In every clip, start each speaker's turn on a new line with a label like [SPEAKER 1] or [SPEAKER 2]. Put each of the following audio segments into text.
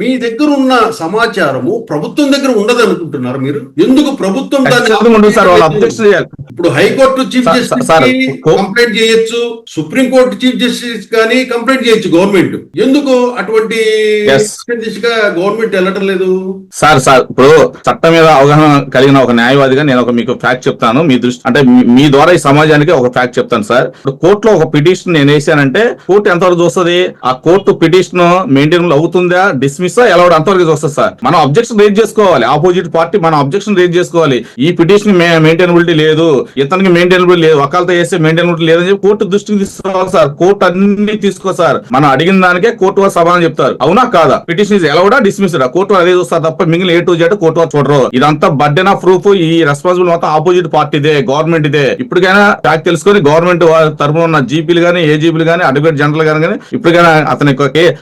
[SPEAKER 1] మీ దగ్గర ఉన్న సమాచారము ప్రభుత్వం దగ్గర ఉండదు అనుకుంటున్నారు మీరు? ఎందుకు ప్రభుత్వం ఇప్పుడు హైకోర్టు చీఫ్ జస్టిస్ కంప్లైంట్ చేయొచ్చు, సుప్రీంకోర్టు చీఫ్ జస్టిస్ కానీ కంప్లైంట్ చేయొచ్చు గవర్నమెంట్. ఎందుకు అటువంటి దిశగా గవర్నమెంట్ వెళ్ళటం లేదు?
[SPEAKER 2] సార్ ఇప్పుడు చట్టం మీద అవగాహన కలిగిన ఒక న్యాయవాదిగా నేను మీకు ఫ్యాక్ట్ చెప్తాను. మీ దృష్టి అంటే మీ ద్వారా ఈ సమాజానికి ఒక ఫ్యాక్ట్ చెప్తాను సార్. ఇప్పుడు కోర్టులో ఒక పిటిషన్ నేను వేసానంటే కోర్టు ఎంతవరకు చూస్తుంది? ఆ కోర్టు పిటిషన్ మెయింటైన్ అవుతుందా, డిస్మిస్ ఎలా అంతవరకు చూస్తుంది సార్. మనం అబ్జెక్షన్ రేజ్ చేసుకోవాలి, ఆపోజిట్ పార్టీ మనం అబ్జెక్షన్ రేజ్ చేసుకోవాలి. ఈ పిటిషన్ మెయింటైనబిలిటీ లేదు, ఇతనికి మెయింటైనబిలిటీ లేదు, ఒకళ్ళతో వేస్తే మెయింటైనబిలిటీ లేదని చెప్పి కోర్టు దృష్టికి తీసుకోవాలి సార్. కోర్టు అన్ని తీసుకో సార్. మనం అడిగిన దానికే కోర్టు వారు సమాధానం చెప్తారు, అవునా కాదా, పిటిషన్ ఇస్ ఎలౌడా డిస్మిస్డ్. కోర్టు అదే చూస్తారు తప్ప మిగిలిన A to Z కోర్టు వారు చూడరు. ఇదంతా బర్డెన్ ఆఫ్ ప్రూఫ్, ఈ రెస్పాన్సిబుల్ మొత్తం ఆపోజిట్ పార్టీదే, గవర్నమెంట్ ఇదే. ఇప్పటికైనా ఫ్యాక్ట్ తెలుసుకొని గవర్నమెంట్ తరఫున ఉన్న జీపీలు గానీ, ఏజీపీలు గానీ, అడ్వకేట్ జనరల్ గానీ ఇప్పటికైనా అతని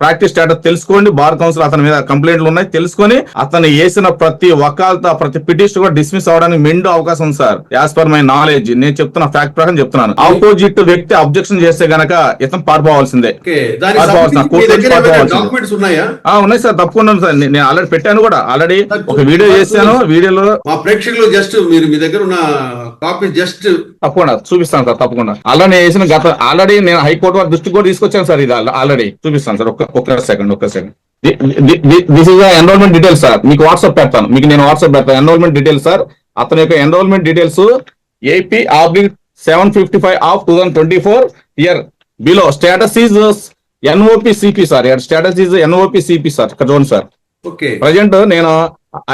[SPEAKER 2] ప్రాక్టీస్ స్టేటస్ తెలుసుకోండి. బార్ కౌన్సిల్ అతని మీద కంప్లైంట్లు ఉన్నాయి తెలుసుకొని అతను వేసిన ప్రతి వకాల్తా ప్రతి పిటిషన్ కూడా డిస్మిస్ అవడానికి మెండు అవకాశం ఉంది sir. As per my knowledge నేను చెప్తున్న ఫ్యాక్ట్ ప్రకారం చెప్తున్నాను. ఆపోజిట్ వ్యక్తి అబ్జెక్షన్ చేస్తే గనక ఇతను పారిపోవాల్సిందే. ఉన్నాయి సార్, తప్పకుండా సార్. నేను ఆల్రెడీ పెట్టాను కూడా, ఆల్రెడీ ఒక వీడియో చేశాను. వీడియోలో
[SPEAKER 1] మా ప్రేక్షకులు జస్ట్ మీరు మీ దగ్గర ఉన్న కాపీ జస్ట్
[SPEAKER 2] తప్పకుండా చూపిస్తాను సార్. తప్పకుండా ఆల్రెడీ వేసిన ఆల్రెడీ నేను హైకోర్టు వారి దృష్టికి కూడా తీసుకొచ్చాను సార్. ఇది ఆల్రెడీ చూపిస్తాను సార్. ఒక్క second. This is enrolment details sir. మీకు వాట్సాప్ పెడతాను, మీకు నేను వాట్సాప్ పెడతాను. Enrolment details sir. అతని యొక్క enrolment details AP/755 of 2024 year below status is NOPCP sir. Status is NOPCP sir. ఇక్కడ చూడండి సార్. ప్రజెంట్ నేను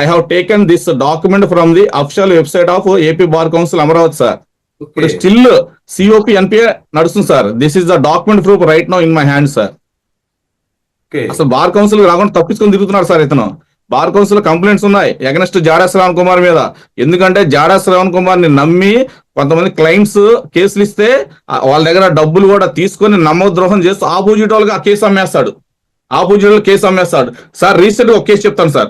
[SPEAKER 2] I have taken this document from the official website of AP bar council Amaravati sir. ఇప్పుడు still COP NPA నడుస్తుంది సార్. This is the document proof right now in my hand sir. అసలు bar council రాకుండా తప్పించుకొని తిరుగుతున్నారు sir ఇతను. Bar council complaints ఉన్నాయి against జాడా Shravan Kumar మీద. ఎందుకంటే జాడా శ్రవణ్ కుమార్ ని నమ్మి కొంతమంది క్లయింట్స్ కేసులు ఇస్తే వాళ్ళ దగ్గర డబ్బులు కూడా తీసుకొని నమ్మద్రోహం చేస్తూ ఆపోజిట్ వాళ్ళకి ఆ కేసు అమ్మేస్తాడు. సార్ రీసెంట్ ఒక కేసు చెప్తాను సార్.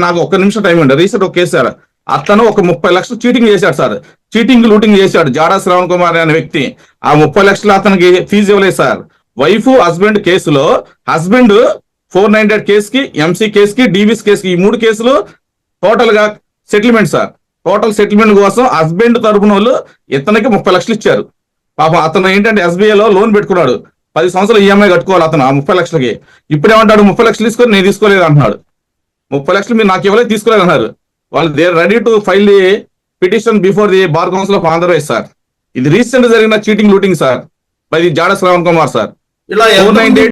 [SPEAKER 2] నాకు ఒక్క నిమిషం టైం ఉండే. రీసెంట్ ఒక కేసు సార్. అతను ఒక 30 లక్షలు చీటింగ్ చేశాడు సార్. లూటింగ్ చేశాడు జాడా శ్రవణ్ కుమార్ అనే వ్యక్తి. ఆ 30 లక్షలు అతనికి ఫీజు ఇవ్వలేదు సార్. వైఫ్ హస్బెండ్ కేసులో హస్బెండ్ 498 కేసుకి, MC కేసుకి, DBS కేసుకి, ఈ 3 కేసులు టోటల్ గా సెటిల్మెంట్ సార్. టోటల్ సెటిల్మెంట్ కోసం హస్బెండ్ తరపున వాళ్ళు ఇతనికి 30 లక్షలు ఇచ్చారు. పాపం అతను ఏంటంటే SBIలో లోన్ పెట్టుకున్నాడు. 10 సంవత్సరాలు EMI కట్టుకోవాలి అతను ఆ 30 లక్షలకి. ఇప్పుడేమంటాడు, 30 లక్షలు తీసుకొని నేను తీసుకోలేదు అంటున్నాడు. 30 లక్షలు మీరు నాకు ఇవ్వలేదు, తీసుకోలేదు అన్నారు. వాళ్ళు they ready to file the petition before the bar council of Andhra Pradesh sir. ఇది రీసెంట్ జరిగిన cheating looting sir by the Jada Shravan Kumar sir.
[SPEAKER 1] ఇలా